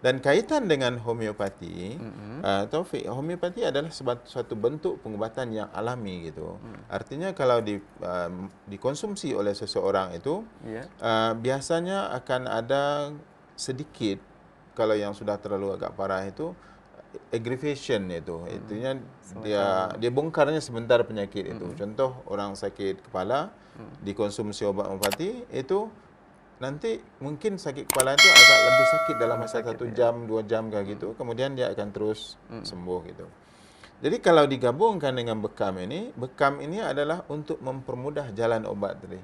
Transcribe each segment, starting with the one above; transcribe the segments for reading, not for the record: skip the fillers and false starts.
Dan kaitan dengan homeopati, Taufik, homeopati adalah suatu bentuk pengobatan yang alami gitu. Artinya kalau dikonsumsi oleh seseorang itu, biasanya akan ada sedikit, kalau yang sudah terlalu agak parah itu, aggravation itu. Itunya dia bongkarnya sebentar penyakit itu. Contoh orang sakit kepala, dikonsumsi obat homeopati itu nanti mungkin sakit kepala itu agak lebih sakit dalam masa 1 jam, 2 jam kayak gitu. Kemudian dia akan terus sembuh gitu. Jadi kalau digabungkan dengan bekam ini adalah untuk mempermudah jalan obat tadi.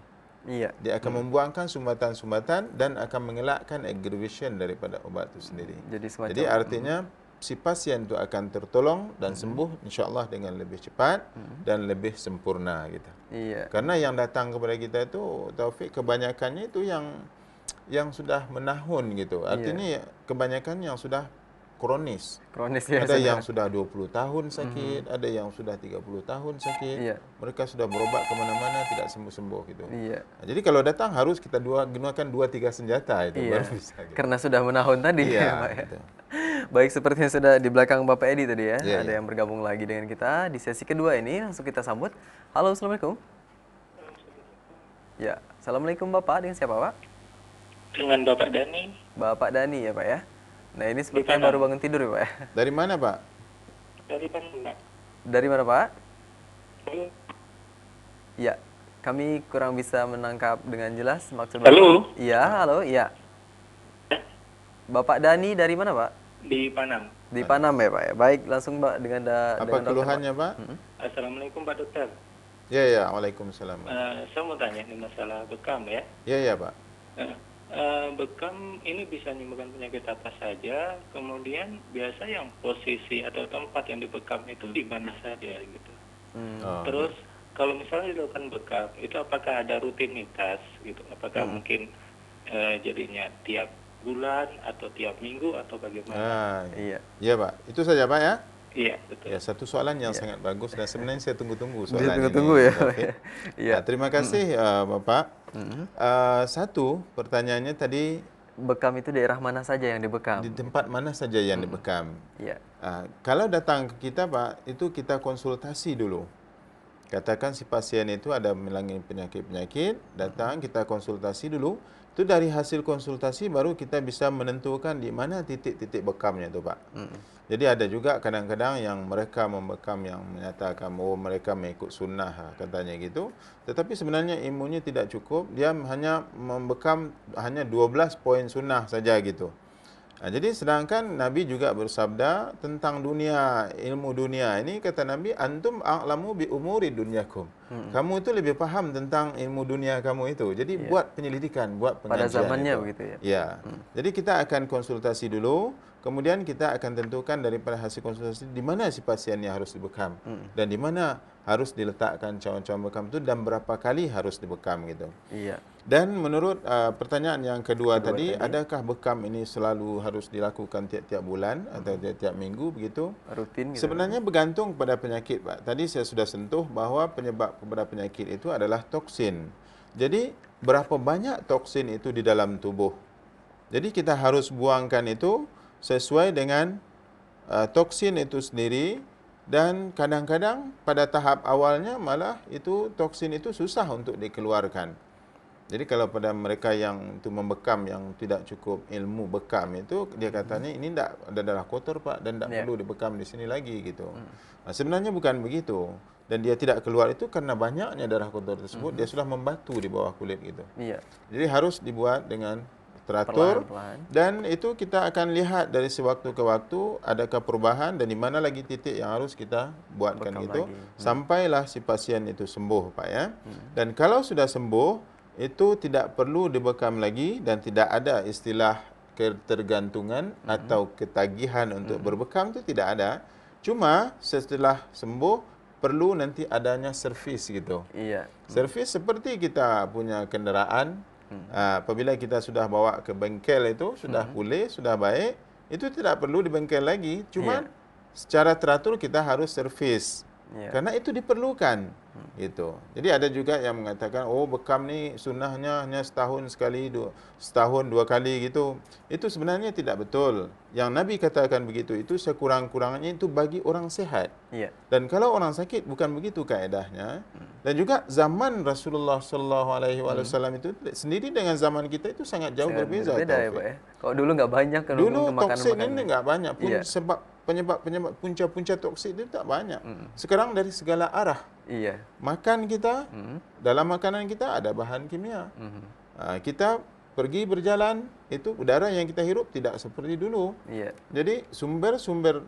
Iya. Dia akan membuangkan sumbatan-sumbatan dan akan mengelakkan aggravation daripada obat itu sendiri. Jadi artinya si pasien itu akan tertolong dan sembuh insya-Allah dengan lebih cepat dan lebih sempurna gitu. Iya. Karena yang datang kepada kita itu, Taufik, kebanyakannya itu yang sudah menahun gitu. Artinya kebanyakan yang sudah kronis. Ya, ada yang sudah 20 tahun sakit, ada yang sudah 30 tahun sakit. Mereka sudah berobat kemana-mana tidak sembuh-sembuh gitu. Nah, jadi kalau datang harus kita gunakan 2-3 senjata itu baru bisa. Gitu. Karena sudah menahun tadi ya, Pak ya. Gitu. Baik, sepertinya sudah di belakang Bapak Edi tadi ya. Ada yang bergabung lagi dengan kita di sesi kedua ini. Langsung kita sambut. Halo, Assalamualaikum. Ya, Assalamualaikum Bapak. Dengan siapa Pak? Dengan Bapak Dani. Bapak Dani ya Pak ya. Nah ini sepertinya baru bangun tidur ya Pak ya. Dari mana Pak? Dari Panama. Dari mana Pak? Ya, kami kurang bisa menangkap dengan jelas maksud Bapak. Halo. Iya, halo, iya. Bapak Dani dari mana Pak? Di Panam. Di Panam ya Pak ya. Baik, langsung Pak dengan apa keluhannya Pak? Assalamualaikum Pak Dokter. Ya, waalaikumsalam. Saya mau tanya ini masalah bekam ya. Ya Pak. Bekam ini bisa menyebabkan penyakit apa saja, kemudian biasa yang posisi atau tempat yang dibekam itu di mana saja gitu. Terus kalau misalnya dilakukan bekam itu apakah ada rutinitas gitu? Apakah mungkin jadinya tiap bulan atau tiap minggu atau bagaimana? Iya Pak, itu saja Pak ya. Iya, betul. Ya, satu soalan yang sangat bagus dan sebenarnya saya tunggu-tunggu soalan Tunggu-tunggu ini. Ya. Nah, terima kasih Bapak. Satu, pertanyaannya tadi, bekam itu daerah mana saja yang dibekam? Di tempat mana saja yang dibekam? Iya. Kalau datang ke kita Pak, itu kita konsultasi dulu. Katakan si pasien itu ada mengalami penyakit-penyakit, datang kita konsultasi dulu. Itu dari hasil konsultasi baru kita bisa menentukan di mana titik-titik bekamnya itu Pak. Jadi ada juga kadang-kadang yang mereka membekam yang menyatakan mereka mengikut sunnah katanya gitu. Tetapi sebenarnya ilmunya tidak cukup, dia hanya membekam hanya 12 poin sunnah saja gitu. Jadi sedangkan Nabi juga bersabda tentang dunia, ilmu dunia ini, kata Nabi, antum a'lamu bi umuri dunyakum. Kamu itu lebih paham tentang ilmu dunia kamu itu. Jadi buat penyelidikan, buat pengajian. Pada zamannya itu. Begitu ya. Ya. Jadi kita akan konsultasi dulu, kemudian kita akan tentukan daripada hasil konsultasi di mana si pasien yang harus dibekam dan di mana harus diletakkan cawan-cawan bekam itu dan berapa kali harus dibekam gitu. Iya. Dan menurut pertanyaan yang kedua tadi, adakah bekam ini selalu harus dilakukan tiap-tiap bulan atau tiap-tiap minggu begitu? Rutin gitu. Sebenarnya bergantung pada penyakit Pak. Tadi saya sudah sentuh bahwa penyebab kepada penyakit itu adalah toksin. Jadi berapa banyak toksin itu di dalam tubuh. Jadi kita harus buangkan itu sesuai dengan toksin itu sendiri. Dan kadang-kadang pada tahap awalnya malah itu toksin itu susah untuk dikeluarkan. Jadi kalau pada mereka yang itu membekam, yang tidak cukup ilmu bekam itu, dia katanya ini tidak ada darah kotor Pak dan tidak perlu dibekam di sini lagi gitu. Nah, sebenarnya bukan begitu. Dan dia tidak keluar itu karena banyaknya darah kotor tersebut, dia sudah membatu di bawah kulit gitu. Jadi harus dibuat dengan teratur, dan itu kita akan lihat dari sewaktu ke waktu adakah perubahan dan di mana lagi titik yang harus kita buatkan gitu sampailah si pasien itu sembuh Pak ya. Dan kalau sudah sembuh itu tidak perlu dibekam lagi dan tidak ada istilah ketergantungan atau ketagihan untuk berbekam, itu tidak ada. Cuma setelah sembuh perlu nanti adanya servis gitu. Servis seperti kita punya kenderaan. Apabila kita sudah bawa ke bengkel itu, sudah pulih, sudah baik, itu tidak perlu di bengkel lagi. Cuma secara teratur kita harus servis. Karena itu diperlukan. Gitu. Jadi ada juga yang mengatakan, oh bekam ni sunnahnya hanya setahun sekali, setahun 2 kali gitu. Itu sebenarnya tidak betul. Yang Nabi katakan begitu itu sekurang-kurangnya itu bagi orang sehat. Dan kalau orang sakit bukan begitu kaedahnya. Dan juga zaman Rasulullah sallallahu alaihi wasallam itu sendiri dengan zaman kita itu sangat jauh berbeza. Berbeda ya, Pak ya. Kalau dulu nggak banyak kan dulu toksin ini nggak banyak pun, sebab penyebab punca-punca toksin itu tak banyak. Sekarang dari segala arah. Makan kita, dalam makanan kita ada bahan kimia. Kita pergi berjalan, itu udara yang kita hirup tidak seperti dulu. Jadi sumber-sumber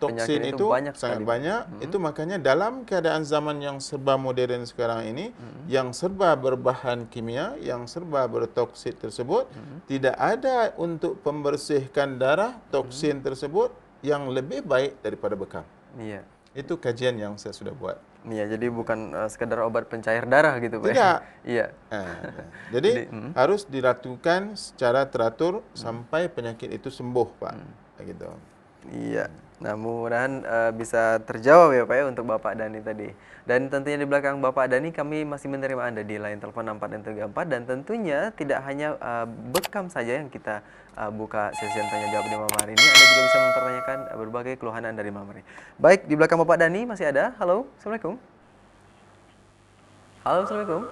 toksin itu sangat banyak. Itu makanya dalam keadaan zaman yang serba modern sekarang ini, yang serba berbahan kimia, yang serba bertoksin tersebut, tidak ada untuk pembersihkan darah toksin tersebut yang lebih baik daripada bekam. Itu kajian yang saya sudah buat. Jadi bukan sekedar obat pencair darah gitu, Pak. Tidak. Jadi harus dilakukan secara teratur sampai penyakit itu sembuh, Pak. Gitu. Nah, mudah-mudahan bisa terjawab ya, Pak ya, untuk Bapak Dani tadi. Dan tentunya di belakang Bapak Dani kami masih menerima Anda di line telepon 64 dan 34, dan tentunya tidak hanya bekam saja yang kita buka sesi tanya jawab di malam hari ini. Anda juga bisa mempertanyakan berbagai keluhan Anda di malam hari. Baik, di belakang Bapak Dani masih ada. Halo, Assalamualaikum. Halo, Assalamualaikum.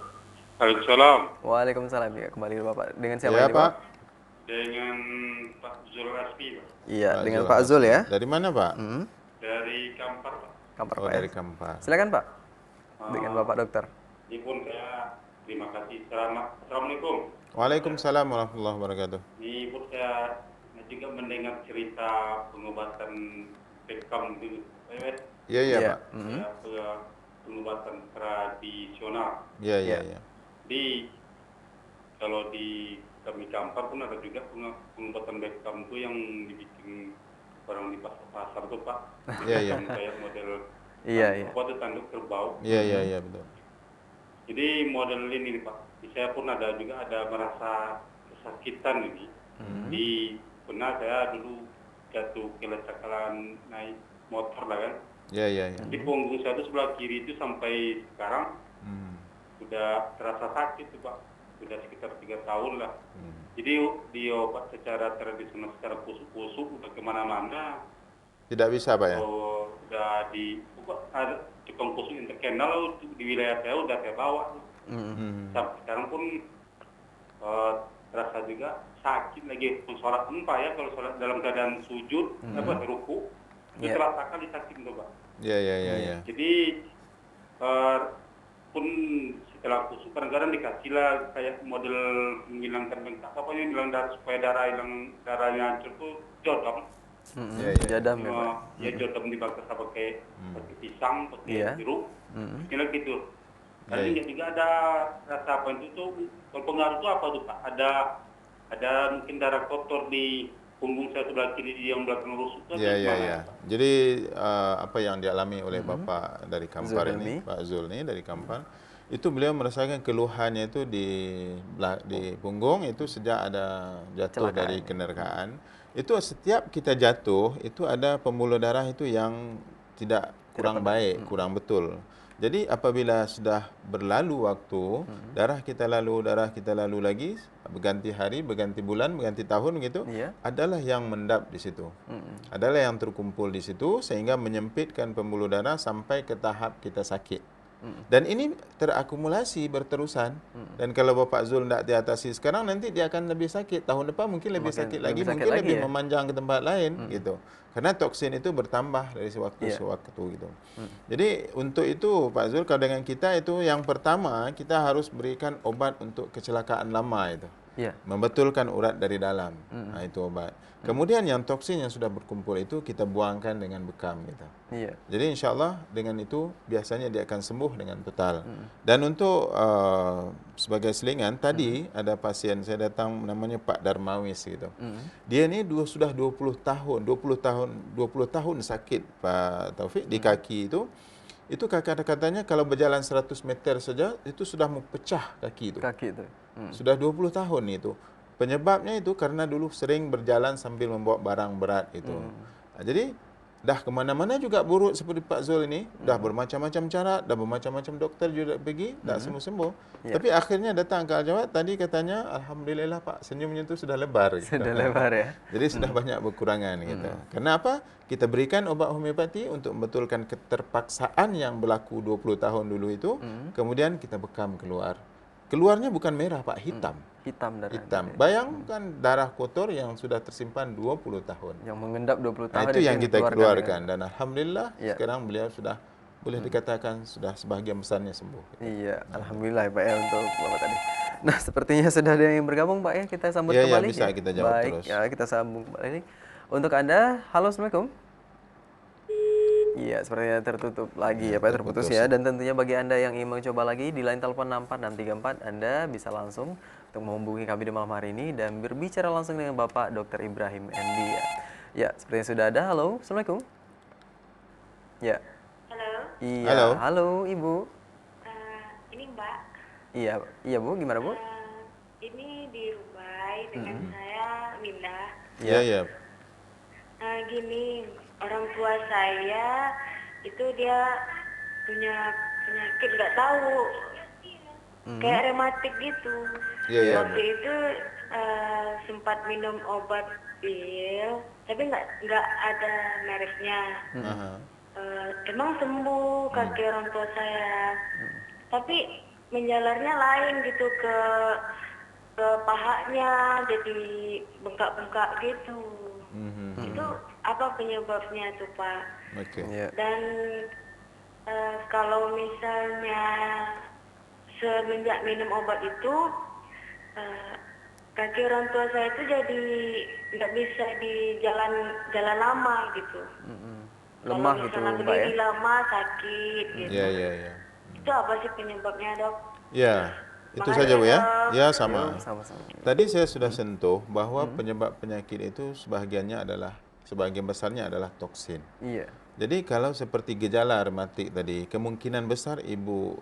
Waalaikumsalam. Waalaikumsalam. Ya, kembali Bapak. Dengan siapa ya, ini, Pak? Dengan Pak Zul Rasmi, Pak. Dengan Pak Zul ya. Dari mana, Pak? Dari Kampar, Pak. Kampar, Oh, Pak. dari Kampar. Silakan, Pak. Dengan Bapak Dokter. Ini pun saya terima kasih. Assalamualaikum. Waalaikumsalam warahmatullahi wabarakatuh. Ini pun saya juga mendengar cerita pengobatan bekam dulu. Iya, Pak. Pengobatan tradisional. Iya. Di kalau di kami Kampar pun ada juga pengobatan bekam itu yang dibikin orang di pasar tuh, Pak. Iya. Kayak model apa tuh, tanduk kerbau. Iya, betul. Jadi model ini nih, Pak. Saya pun ada merasa kesakitan ini. Di benar saya dulu jatuh kelecakalan naik motor lah kan. Iya. Di punggung saya itu sebelah kiri itu sampai sekarang sudah terasa sakit tuh, Pak. Sudah sekitar 3 tahun lah. Jadi diobat secara tradisional, secara kusuk-kusuk, udah kemana-mana. Tidak bisa, Pak ya? Udah ada tukang kusuk yang terkenal di wilayah saya udah saya bawa. Sampai sekarang pun terasa juga sakit lagi. Sholat pun, Pak ya, kalau sholat dalam keadaan sujud, ruku, itu terasa kali sakit tuh, Pak. Iya. Jadi pun setelah kusuk kadang-kadang dikasih lah kayak model menghilangkan bengkak, apa yang hilang darah, supaya darahnya hancur tuh jodam. Jadam ya, Pak. Ya jodam dibakar pakai pisang, pakai jeruk, kira gitu. Tapi juga ada rasa apa itu tuh, kalau pengaruh tuh apa tuh, Pak? Ada mungkin darah kotor di punggung saya sebelah kiri yang belakang rusuk. Iya. Jadi apa yang dialami oleh Bapak dari Kampar ini, Pak Zul ini dari Kampar, itu beliau merasakan keluhannya itu di punggung itu sejak ada jatuh dari kendaraan. Itu setiap kita jatuh itu ada pembuluh darah itu yang tidak kurang baik, kurang betul. Jadi apabila sudah berlalu waktu, darah kita lalu lagi, berganti hari, berganti bulan, berganti tahun gitu, adalah yang mendap di situ. Adalah yang terkumpul di situ sehingga menyempitkan pembuluh darah sampai ke tahap kita sakit. Dan ini terakumulasi berterusan. Dan kalau Bapak Zul tidak diatasi sekarang, nanti dia akan lebih sakit. Tahun depan mungkin lebih sakit lagi, mungkin lebih memanjang ke tempat lain gitu. Karena toksin itu bertambah dari sewaktu gitu. Jadi untuk itu Pak Zul, kalau dengan kita itu yang pertama kita harus berikan obat untuk kecelakaan lama itu. Membetulkan urat dari dalam. Nah, itu obat. Kemudian yang toksin yang sudah berkumpul itu kita buangkan dengan bekam gitu. Jadi insya Allah dengan itu biasanya dia akan sembuh dengan total. Dan untuk sebagai selingan tadi ada pasien saya datang namanya Pak Darmawis gitu. Dia ini sudah 20 tahun sakit Pak Taufik di kaki itu. Itu katanya kalau berjalan 100 meter saja itu sudah mau pecah kaki itu. Sudah 20 tahun itu. Penyebabnya itu karena dulu sering berjalan sambil membawa barang berat itu. Nah, jadi dah kemana-mana juga buruk seperti Pak Zul ini, dah bermacam-macam cara, dah bermacam-macam dokter juga pergi, tak sembuh-sembuh. Ya. Tapi akhirnya datang ke Al-Jawad, tadi katanya, Alhamdulillah Pak, senyumnya itu sudah lebar. Gitu. Sudah lebar ya. Jadi sudah banyak berkurangan. Gitu. Karena apa? Kita berikan obat homeopati untuk membetulkan keterpaksaan yang berlaku 20 tahun dulu itu, kemudian kita bekam keluar. Keluarnya bukan merah Pak, hitam. Hitam darah. Hitam. Bayangkan darah kotor yang sudah tersimpan 20 tahun. Yang mengendap 20 Nah, tahun itu yang kita dikeluarkan keluarkan. Dan Alhamdulillah Ya. sekarang beliau sudah boleh dikatakan sudah sebahagian besarnya sembuh. Iya, Alhamdulillah ya Pak ya untuk Bapak tadi. Nah, sepertinya sudah ada yang bergabung Pak ya, kita sambut Ya, ya, kembali. bisa kita jawab Baik, terus. ya kita sambung kembali. Untuk Anda, halo Assalamualaikum. Iya, sepertinya tertutup lagi ya Pak, terputus ya. Dan tentunya bagi Anda yang ingin mencoba lagi di line telepon 64634, Anda bisa langsung untuk menghubungi kami di malam hari ini dan berbicara langsung dengan Bapak Dr. Ibrahim MD ya. Ya, sepertinya sudah ada. Halo, Assalamualaikum. Ya. Halo, Iya, Halo. halo Ibu. ini Mbak. Iya, iya Bu, gimana Bu? Ini di Dubai dengan saya Minda. Ya, ya. Gini, orang tua saya itu dia punya penyakit nggak tahu, kayak rematik gitu. Iya, iya, Waktu itu sempat minum obat pil, tapi nggak ada mereknya. Aha. Emang sembuh kaki orang tua saya, tapi menjalarnya lain gitu ke pahanya, jadi bengkak-bengkak gitu. Itu apa penyebabnya tuh Pak? Oke. Iya. Dan kalau misalnya semenjak minum obat itu kaki orang tua saya itu jadi nggak bisa di jalan lama gitu. Lemah Kalau gitu misalnya Mbak ya. berdiri lama sakit gitu. Ya, ya, ya. Itu apa sih penyebabnya Dok? Ya, itu Makasih, saja Bu ya. Dok. Ya, sama. Sama-sama. Tadi saya sudah sentuh bahwa penyebab penyakit itu sebagian besarnya adalah toksin. Iya. Jadi kalau seperti gejala rematik tadi, kemungkinan besar ibu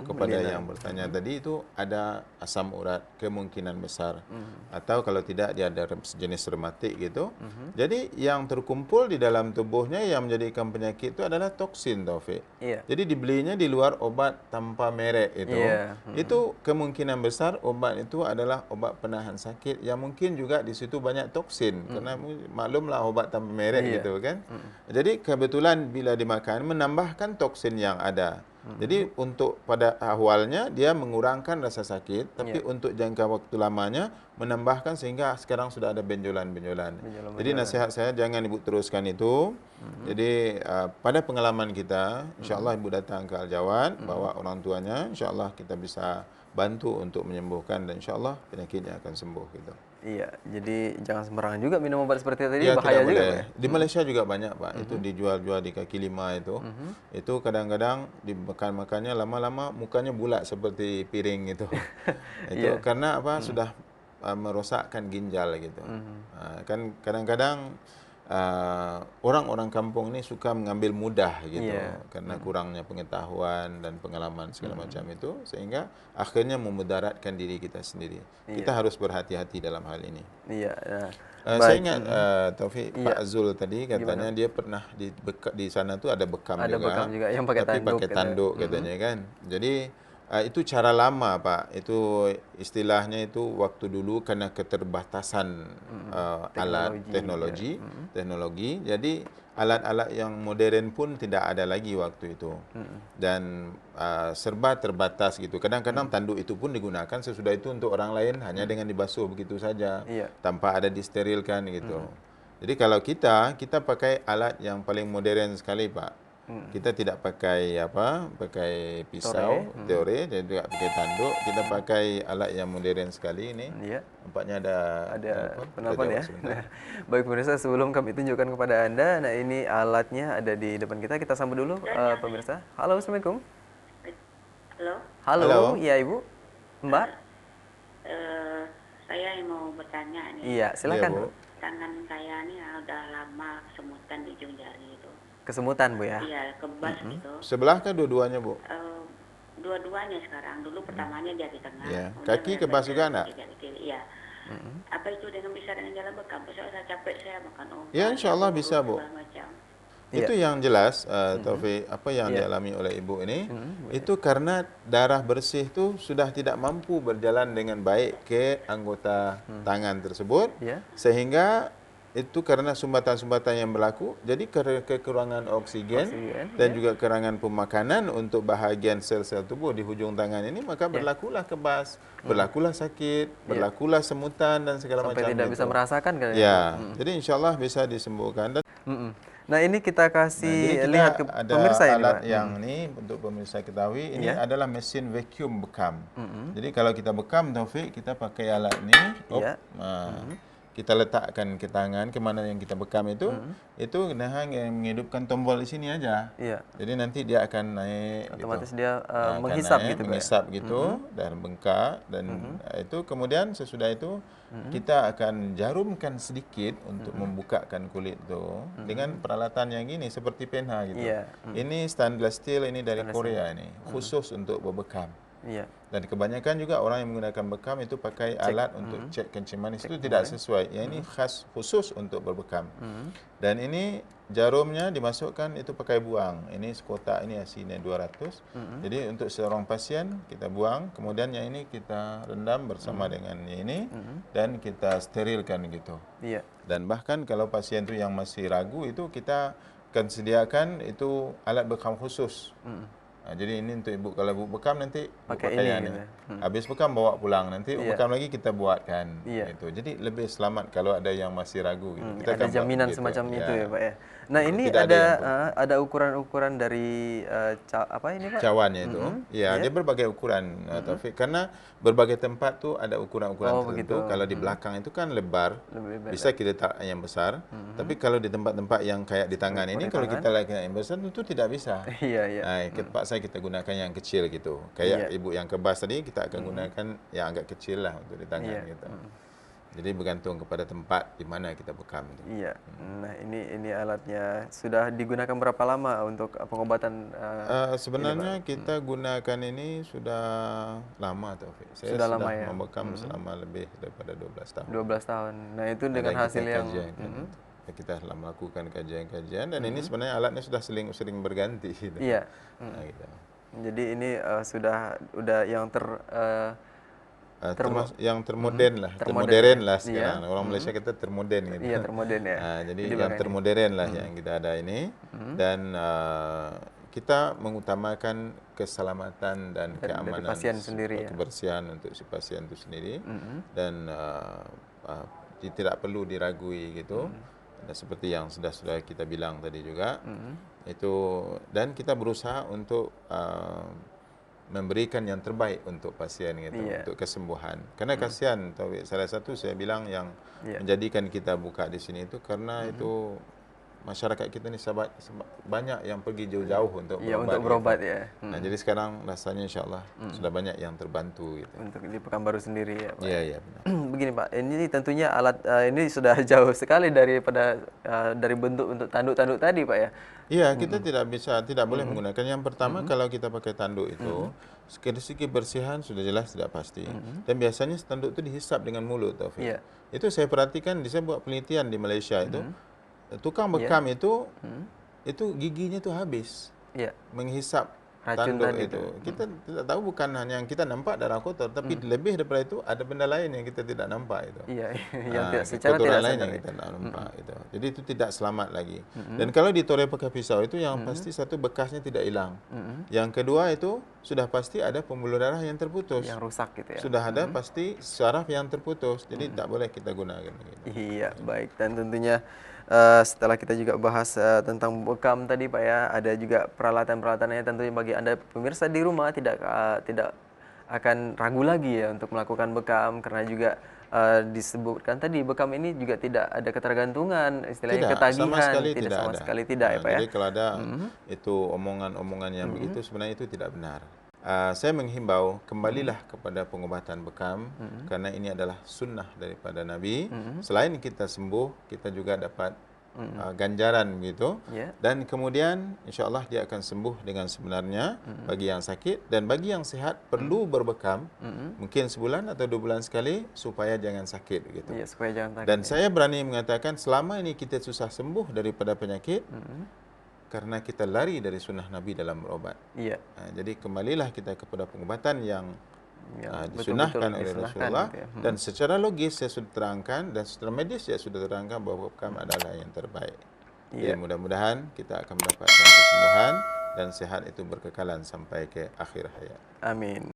kepada yang bertanya tadi itu ada asam urat, kemungkinan besar. Atau kalau tidak dia ada sejenis rematik gitu. Jadi yang terkumpul di dalam tubuhnya yang menjadikan penyakit itu adalah toksin, Taufik. Iya. Jadi dibelinya di luar obat tanpa merek itu. Iya. Itu kemungkinan besar obat itu adalah obat penahan sakit yang mungkin juga di situ banyak toksin karena maklumlah obat tanpa merek Iya. gitu kan. Jadi kebetulan bila dimakan menambahkan toksin yang ada. Jadi untuk pada awalnya dia mengurangkan rasa sakit, tapi untuk jangka waktu lamanya menambahkan sehingga sekarang sudah ada benjolan-benjolan. Jadi nasihat saya jangan ibu teruskan itu. Jadi pada pengalaman kita, insya Allah ibu datang ke Al-Jawad, bawa orang tuanya, insya Allah kita bisa bantu untuk menyembuhkan dan insya Allah penyakitnya akan sembuh gitu. Iya, jadi jangan sembarangan juga minum obat seperti tadi, Ya, bahaya tidak juga boleh. Pak ya. Di Malaysia juga banyak Pak, itu dijual-jual di kaki lima itu. Itu kadang-kadang dimakan-makannya lama-lama mukanya bulat seperti piring itu. Itu karena apa? Sudah merosakkan ginjal gitu. Kan kadang-kadang orang-orang kampung ini suka mengambil mudah gitu karena kurangnya pengetahuan dan pengalaman segala macam itu sehingga akhirnya memudaratkan diri kita sendiri. Kita harus berhati-hati dalam hal ini. Iya. Saya ingat Taufik Pak Zul tadi katanya dia pernah di sana tuh ada bekam Ada juga. bekam juga yang pakai tapi tanduk pakai katanya. tanduk katanya kan. Jadi itu cara lama Pak. Itu istilahnya itu waktu dulu karena keterbatasan alat teknologi. Jadi alat-alat yang modern pun tidak ada lagi waktu itu. Dan serba terbatas gitu. Kadang-kadang tanduk itu pun digunakan sesudah itu untuk orang lain hanya dengan dibasuh begitu saja tanpa ada disterilkan gitu. Jadi kalau kita pakai alat yang paling modern sekali Pak. Kita tidak pakai pakai pisau, teori, dan juga pakai tanduk. Kita pakai alat yang modern sekali ini. Iya. Nampaknya ada penelpon ya. jawab sebentar. Baik pemirsa, sebelum kami tunjukkan kepada Anda, nah ini alatnya ada di depan kita. Kita sambut dulu pemirsa. Halo, Assalamualaikum. Halo, Halo, iya Ibu. Mbak? saya yang mau bertanya nih. Iya, silakan. Iya, Bu. Tangan saya nih udah lama kesemutan di ujung jari itu. Kesemutan Bu ya. Iya, kebas gitu. Sebelah kah dua-duanya Bu? Dua-duanya sekarang. Dulu pertamanya jari tengah. Iya. kemudian Kaki ada kebas juga enggak? jari kiri. Iya. Apa itu bisa dengan jalan bekam? Saya capek saya makan obat. Ya, insya Allah bisa, Bu. segala macam. Itu yang jelas, Taufik, apa yang dialami oleh ibu ini, itu karena darah bersih itu sudah tidak mampu berjalan dengan baik ke anggota tangan tersebut, sehingga itu karena sumbatan-sumbatan yang berlaku, jadi kekurangan oksigen dan juga kekurangan pemakanan untuk bahagian sel-sel tubuh di hujung tangan ini, maka berlakulah kebas, berlakulah sakit, berlakulah semutan dan segala macam. Sampai tidak bisa merasakan kan ya. Jadi insyaallah bisa disembuhkan. Nah ini kita kasih Jadi lihat ke ada pemirsa ini, alat Pak. yang ini untuk pemirsa ketahui, ini adalah mesin vacuum bekam. Jadi kalau kita bekam, Taufik, kita pakai alat ini, kita letakkan ke tangan, ke mana yang kita bekam itu yang menghidupkan tombol di sini aja. Jadi nanti dia akan naik. Otomatis gitu. dia Akan menghisap naik, gitu, Pak. menghisap gitu dan bengkak dan itu kemudian sesudah itu kita akan jarumkan sedikit untuk membukakan kulit itu dengan peralatan yang gini seperti pena gitu. Ini stainless steel, ini dari Korea ini, khusus untuk berbekam. Dan kebanyakan juga orang yang menggunakan bekam itu pakai alat untuk cek kencing manis, itu tidak sesuai. Yang ini khas khusus untuk berbekam. Dan ini jarumnya dimasukkan itu pakai buang. Ini sekotak ini hasilnya 200. Jadi untuk seorang pasien kita buang, kemudian yang ini kita rendam bersama dengan ini dan kita sterilkan gitu. Dan bahkan kalau pasien itu yang masih ragu itu kita akan sediakan itu alat bekam khusus. Jadi ini untuk ibu, kalau ibu bekam nanti pakai ini. Habis bekam bawa pulang, nanti bekam lagi kita buatkan. Gitu. Jadi lebih selamat kalau ada yang masih ragu. Gitu. Kita ada jaminan semacam itu ya Pak ya. Nah ini Tidak ada ukuran-ukuran dari apa ini Pak? Cawannya itu. Ya, dia berbagai ukuran, Taufik. Karena berbagai tempat tuh ada ukuran-ukuran tertentu. Kalau di belakang itu kan lebar, bisa kita letak yang besar. Tapi kalau di tempat-tempat yang kayak di tangan ini, kalau kita letak yang besar itu tidak bisa. Nah, terpaksa kita gunakan yang kecil gitu. Kayak ibu yang kebas tadi, kita akan gunakan yang agak kecil lah untuk di tangan gitu. Jadi bergantung kepada tempat di mana kita bekam. Nah ini alatnya sudah digunakan berapa lama untuk pengobatan? Sebenarnya kita gunakan ini sudah lama, Taufik. Saya sudah lama ya? Membekam selama lebih daripada 12 tahun. 12 tahun. Nah itu dengan hasil yang kita telah melakukan kajian-kajian dan ini sebenarnya alatnya sudah sering berganti. Gitu. Nah, gitu. Jadi ini sudah yang yang termodern lah, termodern lah sekarang. Orang Malaysia kita termodern gitu. Termodern ya. Jadi yang termodern lah yang kita ada ini dan kita mengutamakan keselamatan dan keamanan pasien sendiri, kebersihan untuk si pasien itu sendiri dan tidak perlu diragui gitu. Seperti yang sudah kita bilang tadi juga itu, dan kita berusaha untuk memberikan yang terbaik untuk pasien gitu, untuk kesembuhan. Karena kasihan, salah satu saya bilang yang menjadikan kita buka di sini itu karena itu masyarakat kita ni banyak yang pergi jauh-jauh untuk berobat. Nah, jadi sekarang rasanya insyaAllah sudah banyak yang terbantu gitu. Untuk di Pekanbaru sendiri ya Pak. Iya, benar. Begini Pak, ini tentunya alat ini sudah jauh sekali daripada dari bentuk untuk tanduk-tanduk tadi Pak ya. Iya, kita tidak boleh menggunakan. Yang pertama kalau kita pakai tanduk itu dari segi kebersihan sudah jelas tidak pasti. Dan biasanya tanduk itu dihisap dengan mulut, Taufik. Itu saya perhatikan, saya buat penelitian di Malaysia itu. Tukang bekam itu giginya itu habis menghisap racun tanduk tadi itu. Kita tidak tahu, bukan hanya yang kita nampak darah kotor, tapi lebih daripada itu ada benda lain yang kita tidak nampak itu. Yang secara kotoran tidak lain sadar yang kita tidak nampak itu. Jadi itu tidak selamat lagi. Dan kalau ditoreh pakai pisau itu yang pasti satu, bekasnya tidak hilang. Yang kedua itu sudah pasti ada pembuluh darah yang terputus. Yang rusak gitu ya. Sudah ada pasti saraf yang terputus. Jadi tidak boleh kita gunakan gitu. Iya, baik. Dan tentunya setelah kita juga bahas tentang bekam tadi Pak ya, ada juga peralatan-peralatannya tentunya bagi Anda pemirsa di rumah tidak akan ragu lagi ya untuk melakukan bekam, karena juga disebutkan tadi bekam ini juga tidak ada ketergantungan, istilahnya ketagihan, sama sekali tidak ya Pak ya. Jadi kalau ada itu omongan-omongan yang begitu, sebenarnya itu tidak benar. Saya menghimbau kembalilah kepada pengobatan bekam karena ini adalah sunnah daripada Nabi. Selain kita sembuh, kita juga dapat ganjaran begitu. Dan kemudian insya-Allah dia akan sembuh dengan sebenarnya bagi yang sakit, dan bagi yang sehat perlu berbekam mungkin sebulan atau 2 bulan sekali supaya jangan sakit gitu. Supaya jangan sakit. Dan saya berani mengatakan selama ini kita susah sembuh daripada penyakit, karena kita lari dari sunnah Nabi dalam berobat. Iya. Jadi kembalilah kita kepada pengobatan yang betul-betul disunahkan oleh disunahkan Rasulullah, gitu ya. dan secara logis saya sudah terangkan dan secara medis saya sudah terangkan bahwa bekam adalah yang terbaik. Iya. Jadi mudah-mudahan kita akan mendapatkan kesembuhan dan sehat itu berkekalan sampai ke akhir hayat. Amin.